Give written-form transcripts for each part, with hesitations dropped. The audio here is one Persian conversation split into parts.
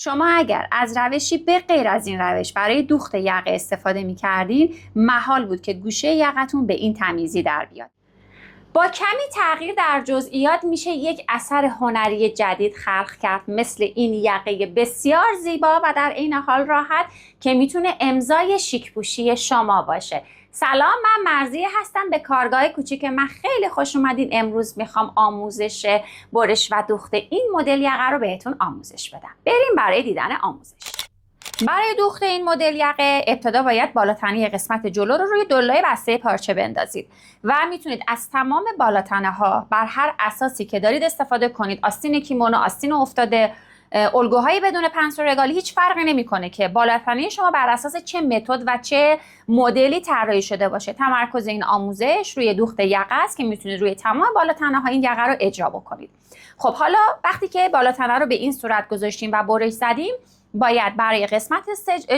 شما اگر از روشی به غیر از این روش برای دوخت یقه استفاده می کردین، محال بود که گوشه یقتون به این تمیزی در بیاد. با کمی تغییر در جزئیات میشه یک اثر هنری جدید خلق کرد، مثل این یقه بسیار زیبا و در عین حال راحت که میتونه امضای شیک‌پوشی شما باشه. سلام، من مرضیه هستم. به کارگاه کوچیک من خیلی خوش اومدین. امروز میخوام آموزش برش و دوخت این مدل یقه رو بهتون آموزش بدم. بریم برای دیدن آموزش. برای دوخت این مدل یقه ابتدا باید بالاتنه قسمت جلو رو روی دلای بسته پارچه بندازید و میتونید از تمام بالاتنه ها بر هر اساسی که دارید استفاده کنید. آستین کیمونو، آستین افتاده، الگوهای بدون پنس و رگالی، هیچ فرقی نمیکنه که بالاتنه شما بر اساس چه متد و چه مدلی طراحی شده باشه. تمرکز این آموزش روی دوخت یقه است که میتونید روی تمام بالاتنه ها این یقه رو اجرا بکنید. خب حالا وقتی که بالاتنه رو به این صورت گذاشتیم و برش زدیم، باید برای قسمت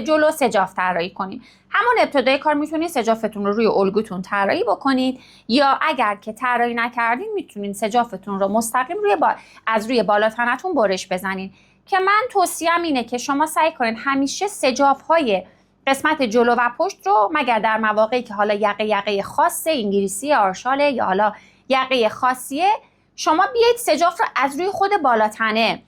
جلو سجاف طراحی کنیم. همون ابتدای کار میتونید سجافتون رو روی الگوتون طراحی بکنید، یا اگر که طراحی نکردین میتونید سجافتون رو مستقیم از روی بالاتنتون برش بزنین. که من توصیه‌ام اینه که شما سعی کنید همیشه سجاف‌های قسمت جلو و پشت رو، مگر در مواقعی که حالا یقه خاصه، انگلیسی، آرشاله یا حالا یقه خاصیه، شما بیایید سجاف رو از روی خود بالاتنه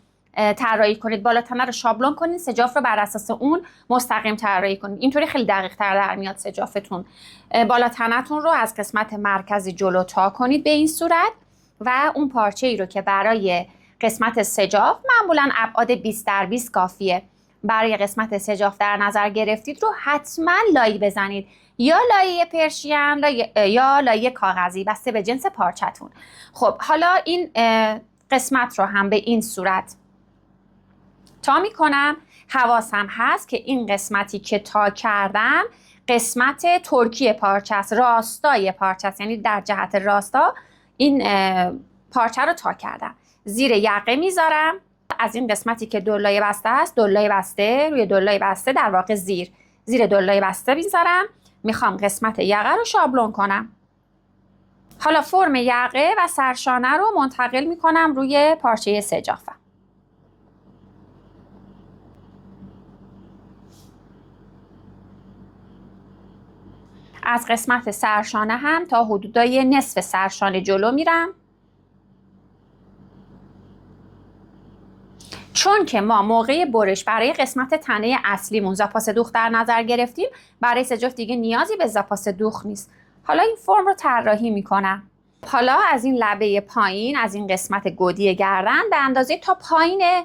طراحی کنید. بالاتنه رو شابلون کنید، سجاف رو بر اساس اون مستقیم طراحی کنید. اینطوری خیلی دقیق تر در میاد سجافتون. بالاتنه‌تون رو از قسمت مرکزی جلو تا کنید به این صورت و اون پارچه ای رو که برای قسمت سجاف معمولاً ابعاد 20 در 20 کافیه برای قسمت سجاف در نظر گرفتید رو حتما لایی بزنید، یا لایه پرشین یا لایه کاغذی، بسته به جنس پارچتون. خب حالا این قسمت رو هم به این صورت تا میکنم. حواسم هست که این قسمتی که تا کردم قسمت ترکی پارچه است، راستای پارچه است، یعنی در جهت راستا این پارچه رو تا کردم. زیر یقه میذارم. از این قسمتی که دلای بسته است، دلای بسته روی دلای بسته، در واقع زیر دلای بسته میذارم. میخوام قسمت یقه رو شابلون کنم. حالا فرم یقه و سرشانه رو منتقل میکنم روی پارچه سجافم. از قسمت سرشانه هم تا حدودای نصف سرشانه جلو میرم. چون که ما موقع برش برای قسمت تنه اصلیمون زاپاس دوخت در نظر گرفتیم، برای سجاف دیگه نیازی به زاپاس دوخت نیست. حالا این فرم رو طراحی میکنم. حالا از این لبه پایین، از این قسمت گودی گردن به اندازه تا پایین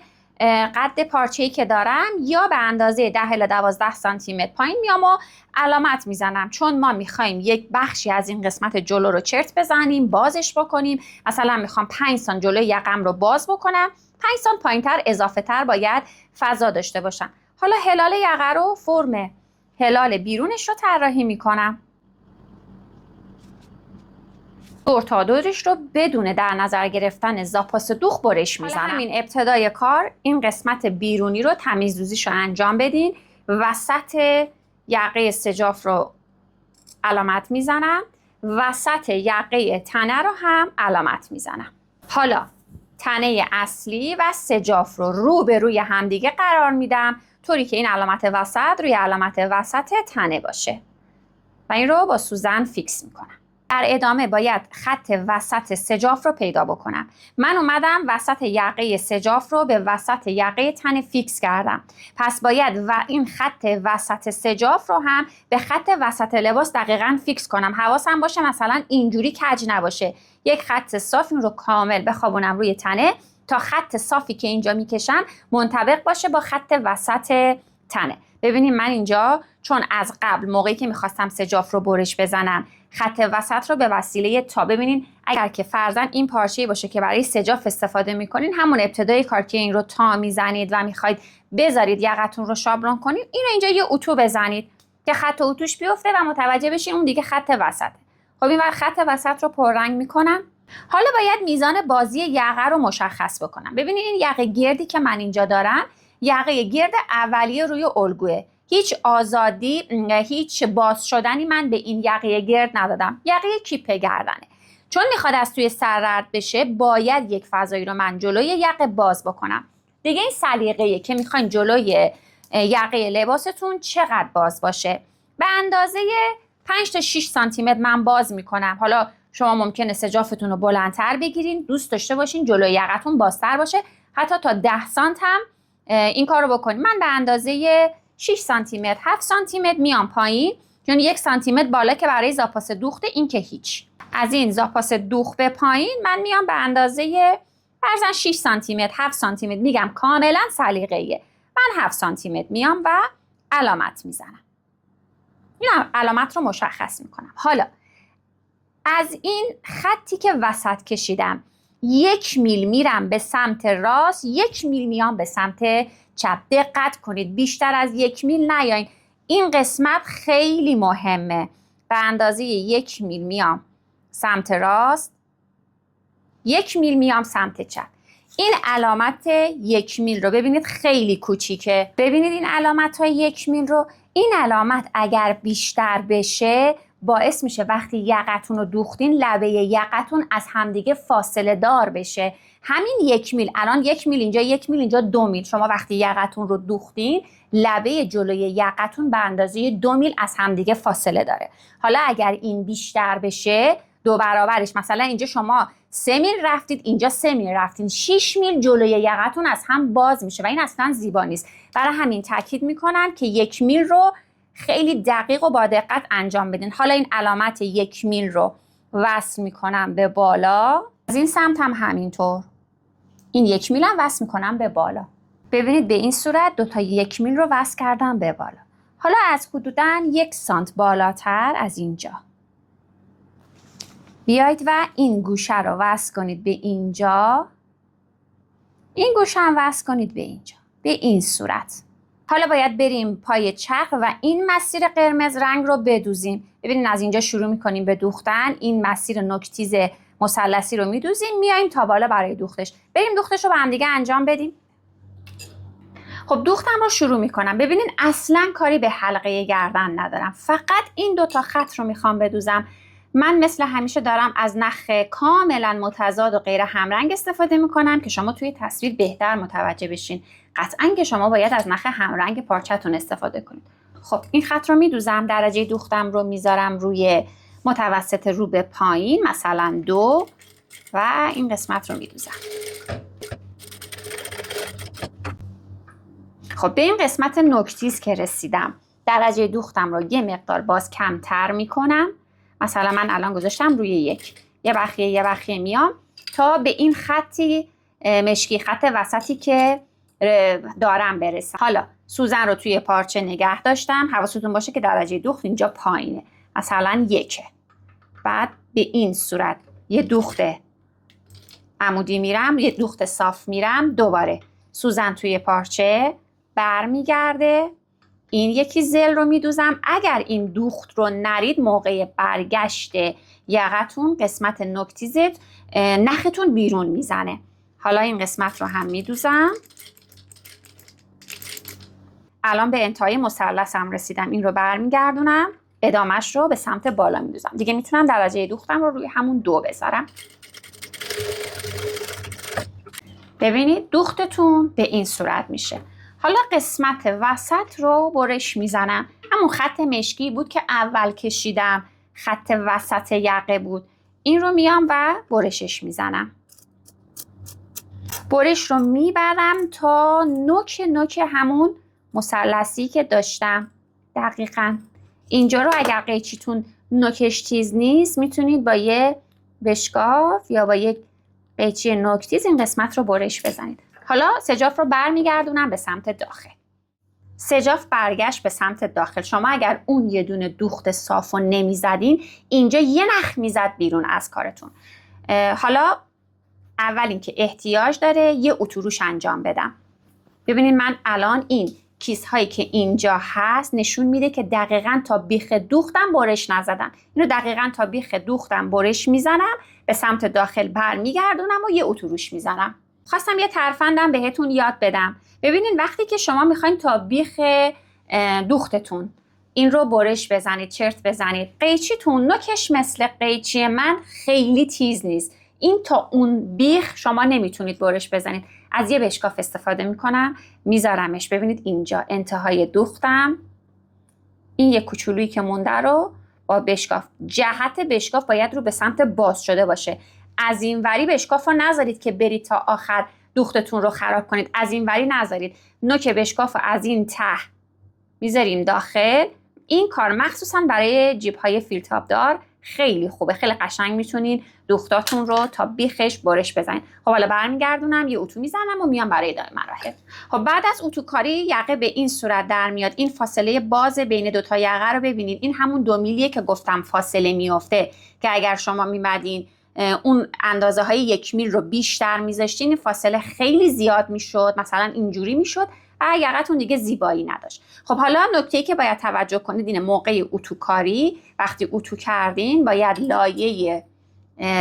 قد پارچه‌ای که دارم، یا به اندازه 10 الی 12 سانتی متر پایین میام و علامت میزنم، چون ما میخوایم یک بخشی از این قسمت جلو رو چرت بزنیم، بازش بکنیم. مثلا میخوام 5 سانت جلوی یقم رو باز بکنم، 5 سانت پایینتر اضافه تر باید فضا داشته باشم. حالا هلال یقه رو، فرم هلال بیرونش رو طراحی میکنم. دور تا دورش رو بدون در نظر گرفتن زاپاس دوخت برش میزنم. همین ابتدای کار این قسمت بیرونی رو تمیزدوزیش رو انجام بدین. وسط یقه سجاف رو علامت میزنم، وسط یقه تنه رو هم علامت میزنم. حالا تنه اصلی و سجاف رو به روی همدیگه قرار میدم، طوری که این علامت وسط روی علامت وسط تنه باشه و این رو با سوزن فیکس میکنم. در ادامه باید خط وسط سجاف رو پیدا بکنم. من اومدم وسط یقه سجاف رو به وسط یقه تنه فیکس کردم. پس باید این خط وسط سجاف رو هم به خط وسط لباس دقیقاً فیکس کنم. حواسم باشه مثلا اینجوری کج نباشه. یک خط صاف رو کامل بخوابونم روی تنه تا خط صافی که اینجا میکشم منطبق باشه با خط وسط تنه. ببینید من اینجا چون از قبل موقعی که میخواستم سجاف رو برش بزنم خط وسط رو به وسیله تا، ببینین اگر که فرضاً این پارچه‌ای باشه که برای سجاف استفاده میکنین، همون ابتدای کار که این رو تا میزنید و میخواید بذارید یقتون رو شابلون کنید، این رو اینجا یه اتو بزنید که خط اتوش بیفته و متوجه بشین اون دیگه خط وسطه. خب این وقت خط وسط رو پررنگ میکنم. حالا باید میزان بازی یقه رو مشخص بکنم. ببینید این یقه گردی که من اینجا دارم یقه گرد اولیه روی الگوه. هیچ آزادی، هیچ باز شدنی من به این یقه گرد ندادم. یقه کیپ گردنه. چون میخواد از توی سر رد بشه باید یک فضایی رو من جلوی یقه باز بکنم. دیگه این سلیقه‌ایه که میخواین جلوی یقه لباستون چقدر باز باشه. به اندازه 5 تا 6 سانتی متر من باز میکنم. حالا شما ممکنه سجافتون رو بلندتر بگیرین، دوست داشته باشین جلوی یقتون بازتر باشه، حتی تا 10 سانت هم این کار رو بکنین. من به اندازه 6 سانتی متر 7 سانتی متر میام پایین، یعنی 1 سانتی متر بالا که برای زاپاس دوخته، این که هیچ. از این زاپاس دوخت به پایین من میام به اندازه فرضاً 6 سانتی متر 7 سانتی متر، میگم کاملا سلیقه‌ایه. من 7 سانتی متر میام و علامت میزنم. این علامت رو مشخص میکنم. حالا از این خطی که وسط کشیدم 1 میل میرم به سمت راست، 1 میل میام به سمت چپ. دقت کنید بیشتر از 1 میل نیاین. این قسمت خیلی مهمه. به اندازه 1 میل میام سمت راست، 1 میل میام سمت چپ. این علامت 1 میل رو ببینید خیلی کوچیکه. ببینید این علامت های 1 میل رو، این علامت اگر بیشتر بشه باعث میشه وقتی یقتون رو دوختین لبه یقتون از همدیگه فاصله دار بشه. همین 1 میل، الان 1 میل اینجا، 1 میل اینجا، 2 میل. شما وقتی یقتون رو دوختین لبه جلوی یقتون به اندازه 2 میل از همدیگه فاصله داره. حالا اگر این بیشتر بشه 2 برابرش، مثلا اینجا شما 3 میل رفتید، اینجا 3 میل رفتین، 6 میل جلوی یقتون از هم باز میشه و این اصلا زیبا نیست. برای همین تاکید میکنم که 1 میل رو خیلی دقیق و با دقت انجام بدین. حالا این علامت 1 میل رو وصل میکنم به بالا، از این سمت هم همینطور این 1 میل هم وصل میکنم به بالا. ببینید به این صورت 2 تا 1 میل رو وصل کردم به بالا. حالا از حدوداً 1 سانت بالاتر از اینجا بیایید و این گوشه رو وصل کنید به اینجا، این گوشه هم وصل کنید به اینجا، به این صورت. حالا باید بریم پای چرخ و این مسیر قرمز رنگ رو بدوزیم. ببینید از اینجا شروع میکنیم به دوختن، این مسیر نوک‌تیز مثلثی رو میدوزیم، میایم تا بالا برای دوختش. بریم دوختش رو با هم دیگه انجام بدیم. خب دوختم رو شروع میکنم. ببینید اصلا کاری به حلقه گردن ندارم، فقط این 2 تا خط رو میخوام بدوزم. من مثل همیشه دارم از نخ کاملا متضاد و غیر همرنگ استفاده میکنم که شما توی تصویر بهتر متوجه بشین. قطعا که شما باید از نخ همرنگ پارچتون استفاده کنید. خب این خط رو میدوزم، درجه دوختم رو میذارم روی متوسط رو به پایین، مثلا 2، و این قسمت رو میدوزم. خب به این قسمت نوک‌تیز که رسیدم درجه دوختم رو یه مقدار باز کمتر میکنم. مثلا من الان گذاشتم روی 1، یه بخیه میام تا به این خطی مشکی، خط وسطی که دارم برسم. حالا سوزن رو توی پارچه نگه داشتم، حواستون باشه که درجه دوخت اینجا پایینه، مثلا 1. بعد به این صورت یه دوخت عمودی میرم، یه دوخت صاف میرم، دوباره سوزن توی پارچه برمیگرده، این یکی زل رو میدوزم. اگر این دوخت رو نرید موقع برگشت یقتون قسمت نوک‌تیزت نختون بیرون میزنه. حالا این قسمت رو هم میدوزم. الان به انتهای مثلثم رسیدم، این رو برمیگردونم، ادامش رو به سمت بالا میدوزم. دیگه میتونم درجه دوختم رو روی همون 2 بذارم. ببینید دوختتون به این صورت میشه. حالا قسمت وسط رو برش میزنم. همون خط مشکی بود که اول کشیدم، خط وسط یقه بود. این رو میام و برشش میزنم. برش رو میبرم تا نوک همون مثلثی که داشتم. دقیقاً اینجا رو اگر قیچیتون نوکش تیز نیست میتونید با یه بشکاف یا با یک قیچی نوک تیز این قسمت رو برش بزنید. حالا سجاف رو برمیگردونم به سمت داخل. سجاف برگشت به سمت داخل. شما اگر اون یه دونه دوخت صاف رو نمیزدین اینجا یه نخ میزد بیرون از کارتون. حالا اول اینکه احتیاج داره یه اتروش انجام بدم. ببینید من الان این کیس هایی که اینجا هست نشون میده که دقیقاً تا بیخ دوختم برش نزدم. اینو دقیقاً تا بیخ دوختم برش میزنم، به سمت داخل برمیگردونم و یه اتروش میزنم. خواستم یه ترفندم بهتون یاد بدم. ببینید وقتی که شما میخواین تا بیخ دوختتون این رو برش بزنید، چرت بزنید، قیچیتون نوکش مثل قیچی من خیلی تیز نیست. این تا اون بیخ شما نمیتونید برش بزنید. از یه بشکاف استفاده میکنم، میذارمش. ببینید اینجا انتهای دوختم، این یه کوچولویی که مونده رو با بشکاف، جهت بشکاف باید رو به سمت باز شده باشه. از این وری بشکاف رو نذارید که برید تا آخر دوختتون رو خراب کنید. از این وری نذارید. نوک بشکاف رو از این ته میذاریم داخل. این کار مخصوصا برای جیب های فیلتاب دار خیلی خوبه. خیلی قشنگ میتونید دوختاتون رو تا بیخش برش بزنید. خب حالا برمیگردونم یه اتو میزنم و میام برای ادامه مراحل. خب بعد از اتو کاری یقه به این صورت در میاد. این فاصله باز بین دوتا یقه رو ببینید. این همون 2 میلیه که گفتم فاصله میفته، که اگر شما میمدین اون اندازه های 1 میل رو بیشتر میذاشتین این فاصله خیلی زیاد میشد. مثلا اینجوری میشد، یقتون دیگه زیبایی نداشت. خب حالا نکته‌ای که باید توجه کنید اینه، موقع اتو کاری وقتی اتو کردین باید لایه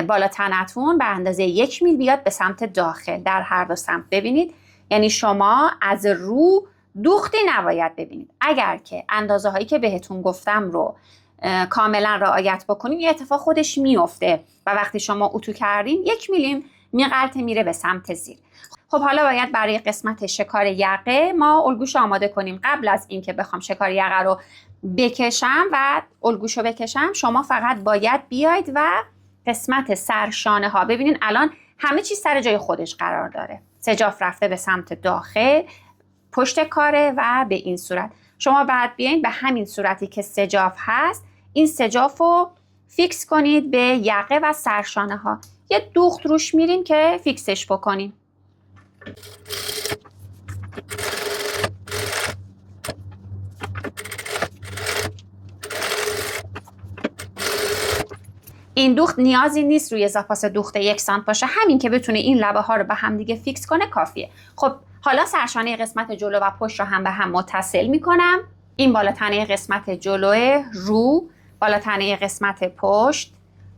بالا تنتون به اندازه 1 میل بیاد به سمت داخل در هر دو سمت. ببینید یعنی شما از رو دوختی نباید ببینید. اگر که اندازه هایی که بهتون گفتم رو کاملا رعایت بکنید این اتفاق خودش میفته و وقتی شما اتو کردین 1 میلیم میغلطه میره به سمت زیر. خب حالا باید برای قسمت شکار یقه ما الگوش آماده کنیم. قبل از اینکه بخوام شکار یقه رو بکشم و الگوشو بکشم، شما فقط باید بیاید و قسمت سرشانه ها، ببینین الان همه چیز سر جای خودش قرار داره. سجاف رفته به سمت داخل، پشت کاره و به این صورت. شما بعد بیاین به همین صورتی که سجاف هست این سجاف رو فیکس کنید به یقه و سرشانه ها. یه دوخت روش میرین که فیکسش بکنین. این دوخت نیازی نیست روی زاپاس دوخت 1 سانت باشه، همین که بتونه این لبه ها رو به هم دیگه فیکس کنه کافیه. خب حالا سرشانه قسمت جلو و پشت رو هم به هم متصل میکنم. این بالاتنه قسمت جلو رو، بالاتنه قسمت پشت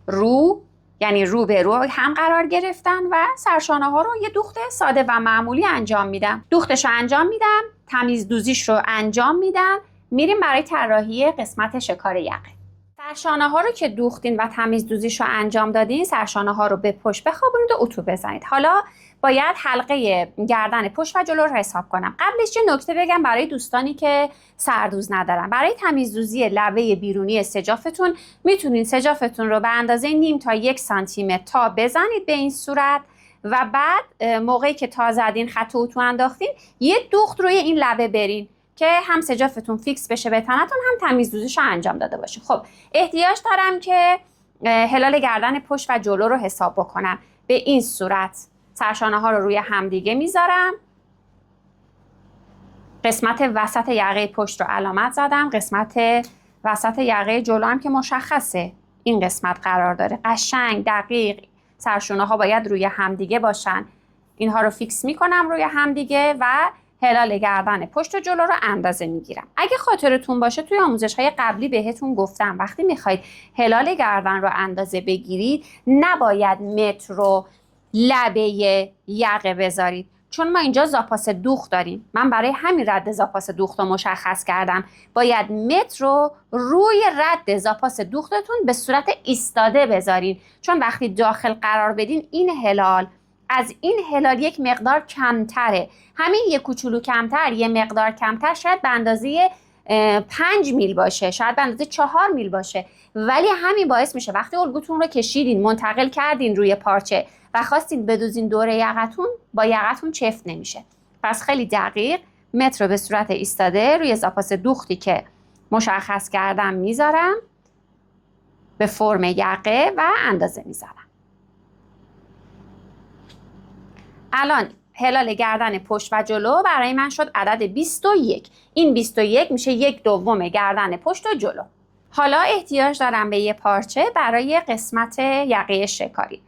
رو، یعنی رو به رو هم قرار گرفتن و سرشانه ها رو یه دوخت ساده و معمولی انجام میدم. دوختش رو انجام میدم، تمیز دوزیش رو انجام میدم، میریم برای طراحی قسمت شکار یقه. سرشانه ها رو که دوختین و تمیز دوزیش رو انجام دادین، سرشانه ها رو به پشت بخوابونید و اتو بزنید. حالا باید حلقه گردن پشت و جلو رو حساب کنم. قبلش یه نکته بگم برای دوستانی که سردوز ندارن. برای تمیز دوزی لبه بیرونی سجافتون میتونین سجافتون رو به اندازه نیم تا 1 سانتی متر تا بزنید به این صورت و بعد موقعی که تا زدین خط اتو انداختین یه دوخت روی این لبه برین که هم سجافتون فیکس بشه به تنتون هم تمیز دوزیش رو انجام داده باشه. خب احتیاج دارم که هلال گردن پشت و جلو رو حساب بکنم. به این صورت سرشانه ها رو روی همدیگه میذارم. قسمت وسط یقه پشت رو علامت زدم. قسمت وسط یقه جلو هم که مشخصه این قسمت قرار داره. قشنگ دقیق سرشانه ها باید روی همدیگه باشن. اینها رو فیکس میکنم روی همدیگه و هلال گردن پشت و جلو رو اندازه میگیرم. اگه خاطرتون باشه توی آموزش های قبلی بهتون گفتم وقتی میخواید هلال گردن رو اندازه بگیرید نباید متر رو لبه یقه بذارید، چون ما اینجا زاپاس دوخت داریم. من برای همین رد زاپاس دوخت رو مشخص کردم. باید متر رو روی رد زاپاس دوختتون به صورت ایستاده بذارین، چون وقتی داخل قرار بدین این هلال از این هلال یک مقدار کمتره. همین یک کوچولو کمتر، یه مقدار کمتر، شاید به اندازه 5 میل باشه، شاید به اندازه 4 میل باشه، ولی همین باعث میشه وقتی الگوتون رو کشیدین منتقل کردین روی پارچه و خواستین بدوزین دور یقتون با یقتون چفت نمیشه. پس خیلی دقیق متر رو به صورت ایستاده روی زاپاس دوختی که مشخص کردم میذارم به فرم یقه و اندازه میذارم. الان هلال گردن پشت و جلو برای من شد عدد 21. این 21 میشه 1/2 گردن پشت و جلو. حالا احتیاج دارم به یه پارچه برای قسمت یقه شکاری.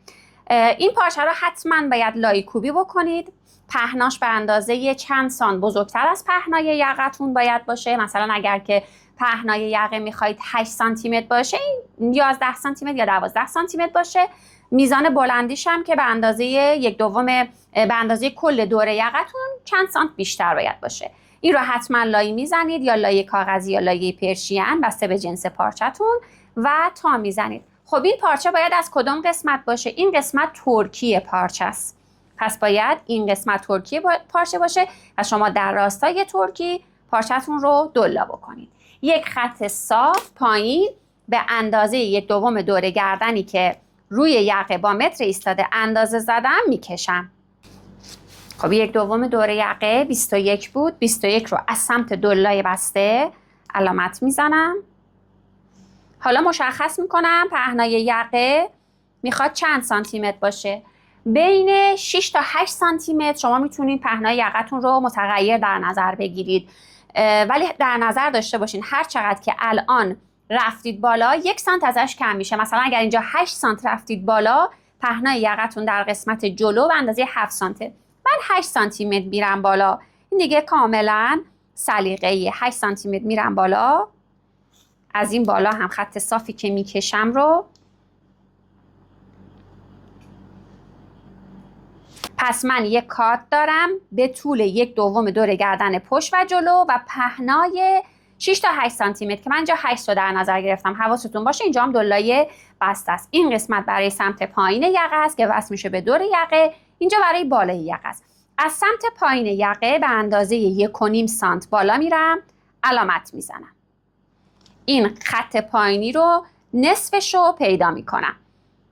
این پارچه رو حتما باید لای کوبی بکنید. پهناش به اندازه چند سانت بزرگتر از پهنای یقتون باید باشه. مثلا اگر که پهنای یقه میخواید 8 سانتی متر باشه، این 11 سانتی متر یا 12 سانتی متر باشه. میزان بلندیش هم که به اندازه 1/2 به اندازه کل دور یقتون چند سانت بیشتر باید باشه. این رو حتما لای میزنید، یا لای کاغذی یا لای پرشین بسته به جنس پارچتون و تا میزنید. خب این پارچه باید از کدام قسمت باشه؟ این قسمت ترکی پارچه است. پس باید این قسمت ترکی پارچه باشه و شما در راستای ترکی پارچه‌تون رو دلا بکنید. یک خط صاف پایین به اندازه 1/2 دور گردنی که روی یقه با متر ایستاده اندازه زدم میکشم. خب 1/2 دور یقه 21 بود. 21 رو از سمت دلای بسته علامت میزنم. حالا مشخص میکنم پهنای یقه میخواد چند سانتی متر باشه. بین 6 تا 8 سانتی متر شما میتونید پهنای یقتون رو متغیر در نظر بگیرید، ولی در نظر داشته باشین هر چقدر که الان رفتید بالا 1 سانت ازش کم میشه. مثلا اگر اینجا 8 سانت رفتید بالا، پهنای یقتون در قسمت جلو به اندازه 7 سانته. من 8 سانتی متر میرم بالا. این دیگه کاملا سلیقه‌ای. 8 سانتی متر میرم بالا. از این بالا هم خط صافی که میکشم رو، پس من یک کات دارم به طول 1/2 دور گردن پشت و جلو و پهنای 6 تا 8 سانتی متر که من اینجا 8 رو در نظر گرفتم. حواستون باشه اینجا هم دلای بسته است. این قسمت برای سمت پایین یقه است که وصل میشه به دور یقه. اینجا برای بالای یقه است. از سمت پایین یقه به اندازه 1.5 سانت بالا میرم، علامت میزنم. این خط پایینی رو نصفش رو پیدا میکنم.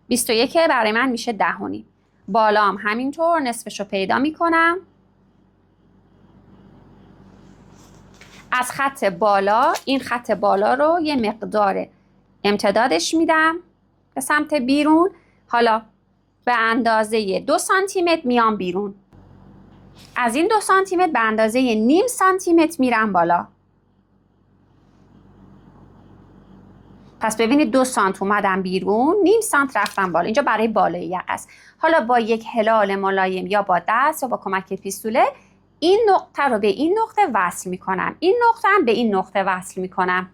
21 برای من میشه 10.5. بالا هم همینطور نصفش رو پیدا میکنم. از خط بالا این خط بالا رو یه مقدار امتدادش میدم به سمت بیرون. حالا به اندازه 2 سانتی متر میام بیرون. از این 2 سانتی متر به اندازه نیم سانتی متر میرم بالا. پس ببینید 2 سانت اومدم بیرون، نیم سانت رفتم بالا. اینجا برای بالای یقه است. حالا با یک هلال ملایم یا با دست یا با کمک پیستوله این نقطه رو به این نقطه وصل میکنم. این نقطه هم به این نقطه وصل میکنم.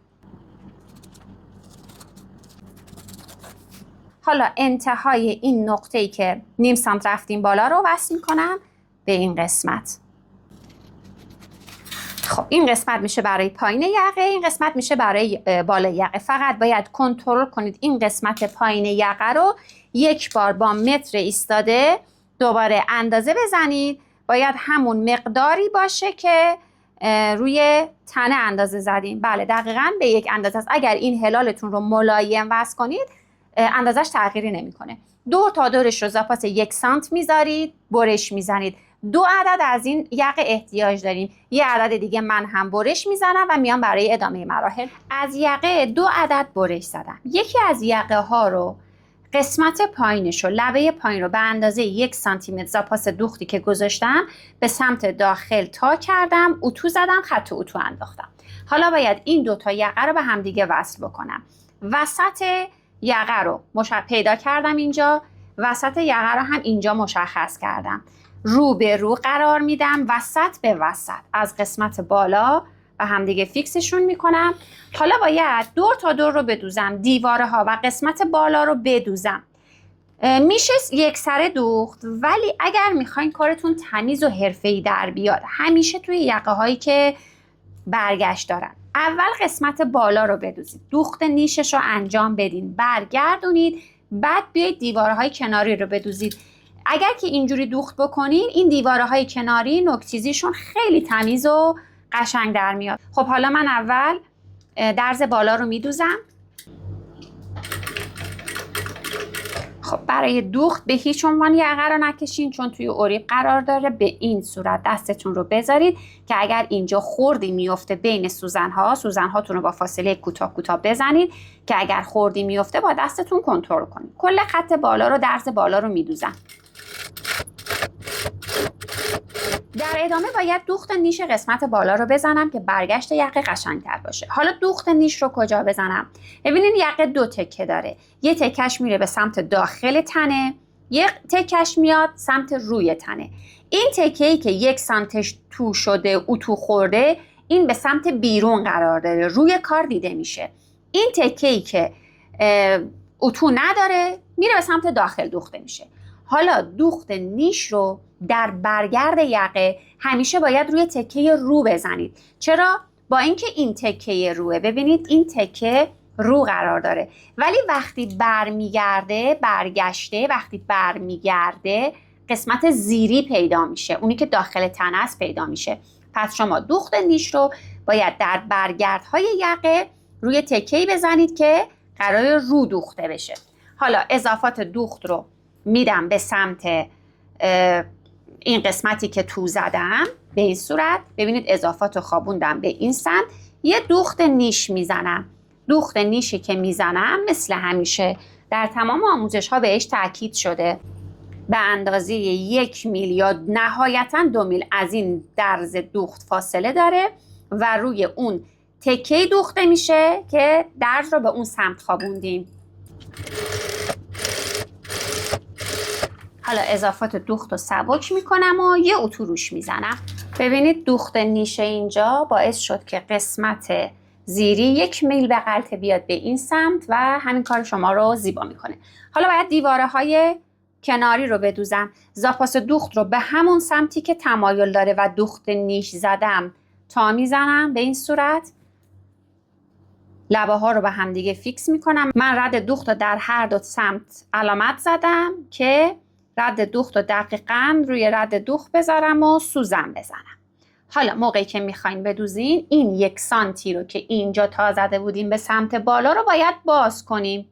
حالا انتهای این نقطه‌ای که نیم سانت رفتیم بالا رو وصل میکنم به این قسمت. خب این قسمت میشه برای پایین یقه، این قسمت میشه برای بالای یقه. فقط باید کنترل کنید این قسمت پایین یقه رو یک بار با متر ایستاده دوباره اندازه بزنید. باید همون مقداری باشه که روی تنه اندازه زدیم. بله دقیقاً به یک اندازه است. اگر این هلالتون رو ملایم وصل کنید اندازش تغییری نمیکنه. دور تا دورش رو زاپاس 1 سانت میذارید، برش میزنید. 2 عدد از این یقه احتیاج داریم. یه عدد دیگه من هم برش میزنم و میام برای ادامه مراحل. از یقه 2 عدد برش زدم. یکی از یقه ها رو قسمت پایینش رو، لبه پایین رو به اندازه 1 سانتی متر زاپاس دوختی که گذاشتم به سمت داخل تا کردم، اتو زدم، خط اتو انداختم. حالا باید این 2 تا یقه رو به همدیگه وصل بکنم. وسط یقه رو پیدا کردم اینجا، وسط یقه رو هم اینجا مشخص کردم. رو به رو قرار میدم، وسط به وسط. از قسمت بالا و همدیگه فیکسشون میکنم. حالا باید دور تا دور رو بدوزم، دیواره ها و قسمت بالا رو بدوزم. میشه یک سره دوخت، ولی اگر میخواین کارتون تمیز و حرفه‌ای در بیاد همیشه توی یقه هایی که برگشت دارن اول قسمت بالا رو بدوزید، دوخت نیشش رو انجام بدین، برگردونید، بعد بیایید دیواره های کناری رو بدوزید. اگر که اینجوری دوخت بکنین این دیواره های کناری نوک‌تیزیشون خیلی تمیز و قشنگ در میاد. خب حالا من اول درز بالا رو میدوزم. خب برای دوخت به هیچ عنوان یقه رو نکشین چون توی اوریب قرار داره. به این صورت دستتون رو بذارید که اگر اینجا خوردی میفته بین سوزنهاتون رو با فاصله کوتاه بزنید که اگر خوردی میفته با دستتون کنترل کنید. کل خط بالا رو، درز بالا رو میدوزم. در ادامه باید دوخت نیش قسمت بالا رو بزنم که برگشت یقه قشنگ‌تر باشه. حالا دوخت نیش رو کجا بزنم؟ ببینید یقه 2 تکه داره. یه تکش میره به سمت داخل تنه، یه تکش میاد سمت روی تنه. این تکه‌ای که 1 سانتش تو شده، اتو خورده، این به سمت بیرون قرار داره، روی کار دیده میشه. این تکه‌ای که اتو نداره میره به سمت داخل دوخته میشه. حالا دوخت نیش رو در برگرد یقه همیشه باید روی تکه رو بزنید. چرا؟ با اینکه این تکه روه، ببینید این تکه رو قرار داره. ولی وقتی برمیگرده قسمت زیری پیدا میشه، اونی که داخل تنه است پیدا میشه. پس شما دوخت نیش رو باید در برگردهای یقه روی تکه‌ای بزنید که قرار رو دوخته بشه. حالا اضافات دوخت رو میدم به سمت این قسمتی که تو زدم، به این صورت. ببینید اضافات رو خوابوندم به این سمت. یه دوخت نیش میزنم. دوخت نیشی که میزنم مثل همیشه در تمام آموزش ها بهش تاکید شده، به اندازه 1 میل یا نهایتاً 2 میل از این درز دوخت فاصله داره و روی اون تکه‌ای دوخته میشه که درز رو به اون سمت خوابوندیم. حالا اضافات دوخت رو سبک میکنم و یه اتو روش میزنم. ببینید دوخت نیشه اینجا باعث شد که قسمت زیری 1 میل به غلطه بیاد به این سمت و همین کار شما رو زیبا میکنه. حالا باید دیواره های کناری رو بدوزم. زاپاس دوخت رو به همون سمتی که تمایل داره و دوخت نیش زدم تا میزنم به این صورت. لبه ها رو به هم دیگه فیکس میکنم. من رد دوخت رو در هر دو سمت علامت زدم که رد دوخت رو دقیقاً روی رد دوخت بذارم و سوزن بزنم. حالا موقعی که میخواین بدوزین این 1 سانتی رو که اینجا تا زده بودیم به سمت بالا رو باید باز کنیم.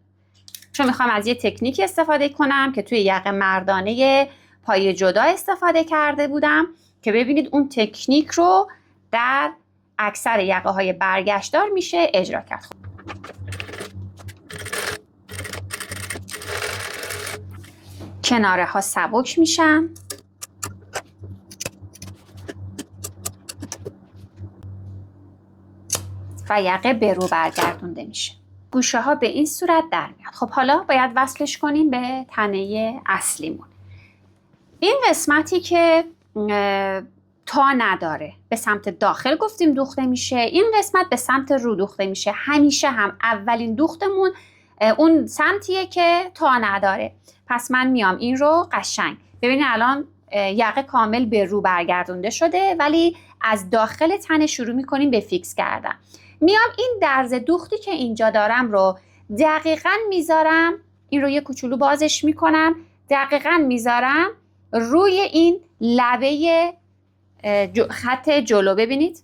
چون میخوام از یه تکنیکی استفاده کنم که توی یقه مردانه پای جدا استفاده کرده بودم که ببینید اون تکنیک رو در اکثر یقه های برگشتار میشه اجرا کرد. کناره ها سبک میشن و یقه به رو برگردونده میشه. گوشه ها به این صورت در میاد. خب حالا باید وصلش کنیم به تنه اصلیمون. این قسمتی که تا نداره به سمت داخل گفتیم دوخته میشه، این قسمت به سمت رو دوخته میشه. همیشه هم اولین دوختمون اون سمتیه که تا نداره. پس من میام این رو قشنگ، ببینید الان یقه کامل به رو برگردونده شده ولی از داخل تنه شروع میکنیم به فیکس کردن. میام این درز دوختی که اینجا دارم رو دقیقاً میذارم، این رو یه کوچولو بازش میکنم، دقیقاً میذارم روی این لبه خط جلو. ببینید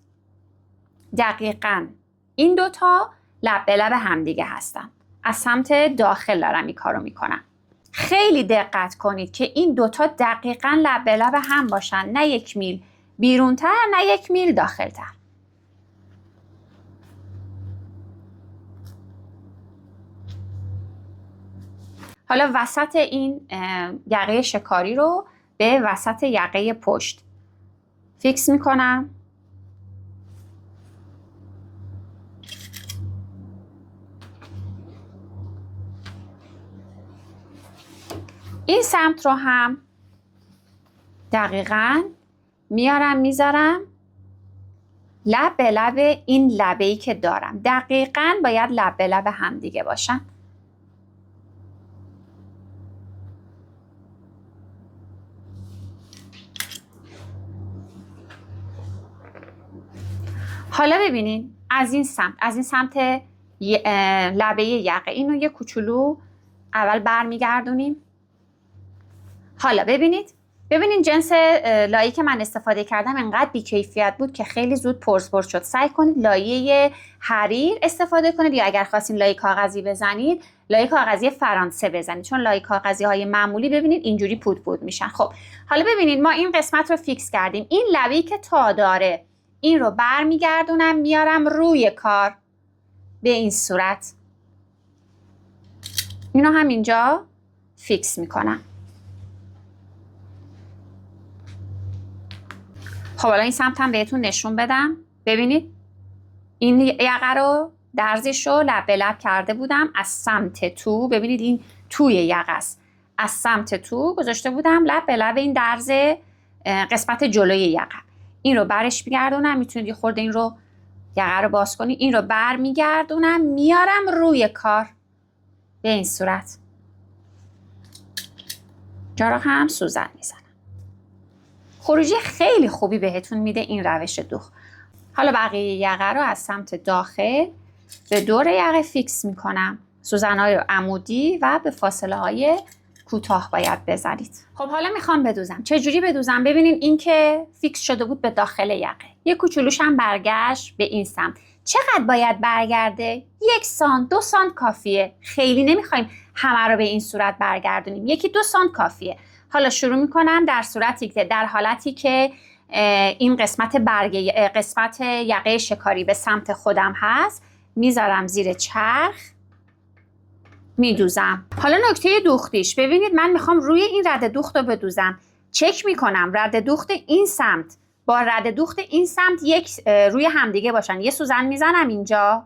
دقیقاً این دوتا لب به لب همدیگه هستن. از سمت داخل دارم این کارو میکنم. خیلی دقت کنید که این دوتا دقیقاً لب به لب هم باشن، نه 1 میل بیرونتر نه 1 میل داخلتر. حالا وسط این یقه شکاری رو به وسط یقه پشت فیکس میکنم. این سمت رو هم دقیقاً میارم میذارم لب به لب این لبه‌ای که دارم. دقیقاً باید لب به لب هم دیگه باشن. حالا ببینین از این سمت لبه یقه اینو یه کوچولو اول برمیگردونیم. حالا ببینید جنس لایه‌ای که من استفاده کردم انقدر بی‌کیفیت بود که خیلی زود پرس شد. سعی کنید لایه حریر استفاده کنید یا اگر خواستین لایه کاغذی بزنید لایه کاغذی فرانسه بزنید، چون لایه کاغذی های معمولی ببینید اینجوری پود میشن. خب حالا ببینید ما این قسمت رو فیکس کردیم. این لبه‌ای که تا داره این رو برمیگردونم میارم روی کار به این صورت. اینو هم اینجا فیکس میکنم. خب حالا این سمت هم بهتون نشون بدم. ببینید این یقه رو درزش رو لب به لب کرده بودم از سمت تو. ببینید این توی یقه است، از سمت تو گذاشته بودم لب به لب این درز قسمت جلوی یقه. این رو برش میگردونم، میتونید یه خورده این رو یقه رو باز کنید، این رو بر میگردونم میارم روی کار به این صورت. جا هم سوزن میزنم. خروجی خیلی خوبی بهتون میده این روش دوخت. حالا بقیه یقه رو از سمت داخل به دور یقه فیکس میکنم. سوزن‌های عمودی و به فاصله های کوتاه باید بزنید. خب حالا میخوام بدوزم. چه جوری بدوزم؟ ببینین این که فیکس شده بود به داخل یقه. یه کوچولوش هم برگشت به این سمت. چقدر باید برگرده؟ 1 سانت 2 سانت کافیه. خیلی نمیخوایم همه رو به این صورت برگردونیم. 1-2 سانت کافیه. حالا شروع میکنم در حالتی که این قسمت یقه شکاری به سمت خودم هست، میذارم زیر چرخ، میدوزم. حالا نکته دوختیش، ببینید من میخوام روی این رده دوخت رو بدوزم. چک میکنم رده دوخت این سمت با رده دوخت این سمت روی همدیگه باشن. یه سوزن میزنم اینجا،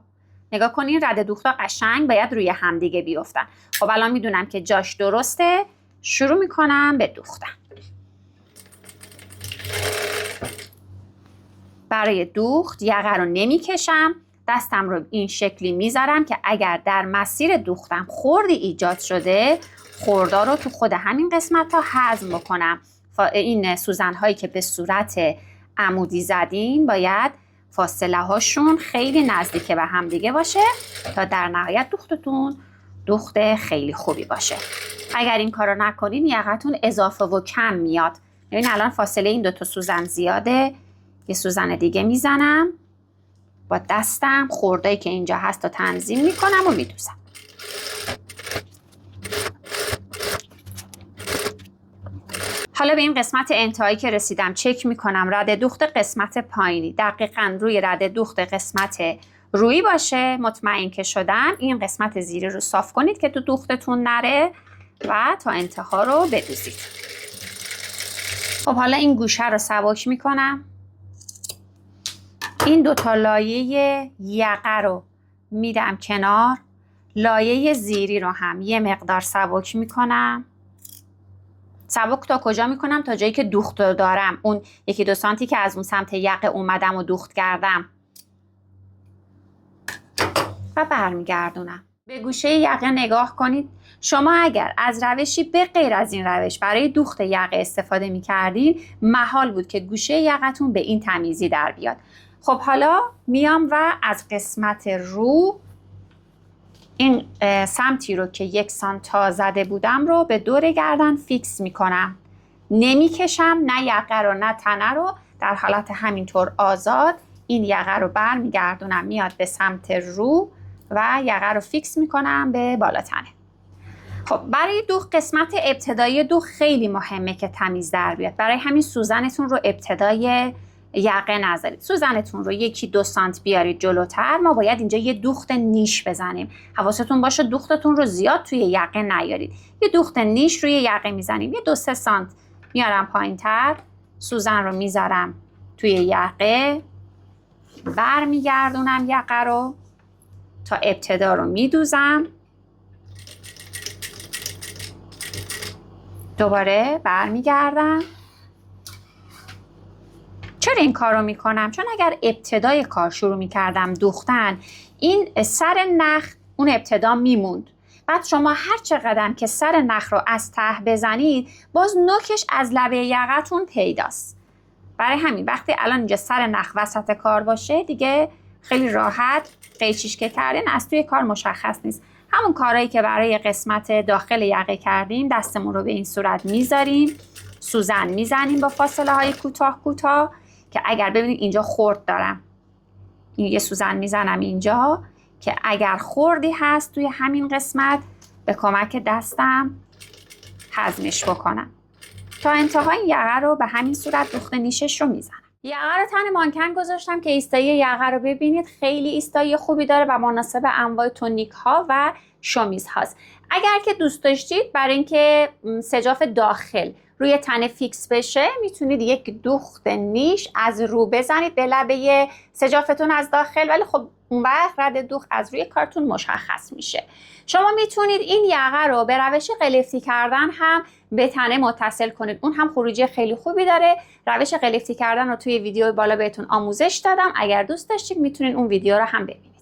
نگاه کنین رده دوخت قشنگ باید روی همدیگه بیفتن. خب الان میدونم که جاش درسته، شروع میکنم به دوختن. برای دوخت یقه رو نمیکشم، دستم رو این شکلی میذارم که اگر در مسیر دوختم خوردی ایجاد شده، خوردا رو تو خود همین قسمت ها هضم بکنم. این سوزن هایی که به صورت عمودی زدین باید فاصله هاشون خیلی نزدیک به هم دیگه باشه تا در نهایت دوختتون دوخت خیلی خوبی باشه. اگر این کارو نکنین یقتون اضافه و کم میاد. ببین الان فاصله این 2 سوزن زیاده، یه سوزن دیگه میزنم، با دستم خوردایی که اینجا هست رو تنظیم میکنم و میدوزم. حالا به این قسمت انتهایی که رسیدم چک میکنم رده دوخت قسمت پایینی دقیقاً روی رده دوخت قسمت روی باشه. مطمئن که شدم این قسمت زیری رو صاف کنید که تو دوختتون نره و تا انتها رو بدوزید. خب حالا این گوشه رو سبک میکنم. این 2 لایه یقه رو میدم کنار، لایه زیری رو هم یه مقدار سبک میکنم. سبک تا کجا میکنم؟ تا جایی که دوخت دارم، اون 1-2 سانتی که از اون سمت یقه اومدم و دوخت کردم و برمیگردونم. به گوشه یقه نگاه کنید. شما اگر از روشی به غیر از این روش برای دوخت یقه استفاده میکردین، محال بود که گوشه یقتون به این تمیزی در بیاد. خب حالا میام و از قسمت رو این سمتی رو که 1 سانت تا زده بودم رو به دور گردن فیکس میکنم. نمیکشم، نه یقه رو نه تنه رو، در حالت همینطور آزاد این یقه رو برمیگردونم میاد به سمت رو و یقه رو فیکس میکنم به بالا تنه. خب برای دوخت قسمت ابتدایی دوخت خیلی مهمه که تمیز در بیاد. برای همین سوزنتون رو ابتدای یقه نذارید. سوزنتون رو 1-2 سانت بیارید جلوتر. ما باید اینجا یه دوخت نیش بزنیم. حواستون باشه دوختتون رو زیاد توی یقه نیارید. یه دوخت نیش روی یقه میزنیم. یه 2-3 سانت میارم پایین‌تر، سوزن رو میذارم توی یقه، برمیگردونم یقه رو تا ابتدا رو میدوزم، دوباره برمیگردم. چرا این کار رو میکنم؟ چون اگر ابتدای کار شروع میکردم دوختن، این سر نخ اون ابتدا میموند. بعد شما هر چقدر که سر نخ رو از ته بزنید، باز نوکش از لبه یقتون پیداست. برای همین وقتی الان اینجا سر نخ وسط کار باشه، دیگه خیلی راحت قیچیش که کردین از توی کار مشخص نیست. همون کارهایی که برای قسمت داخل یقه کردیم، دستمون رو به این صورت میذاریم، سوزن میزنیم با فاصله های کوتاه کوتاه که اگر ببینید اینجا خرد دارم، این یه سوزن میزنم اینجا که اگر خوردی هست توی همین قسمت به کمک دستم هضمش بکنم. تا انتهای یقه رو به همین صورت دوخت نیشش رو میزنم. یقه رو تن مانکن گذاشتم که ایستایی یقه رو ببینید خیلی ایستایی خوبی داره و مناسب انواع تونیک ها و شمیز هاست. اگر که دوست داشتید برای اینکه سجاف داخل روی تنه فیکس بشه، میتونید یک دوخت نیش از رو بزنید به لبه سجافتون از داخل، ولی خب اون وقت رد دوخت از روی کارتون مشخص میشه. شما میتونید این یقه رو به روش قلفتی کردن هم به تنه متصل کنید، اون هم خروجی خیلی خوبی داره. روش قلفتی کردن رو توی ویدیو بالا بهتون آموزش دادم، اگر دوست داشتید میتونید اون ویدیو رو هم ببینید.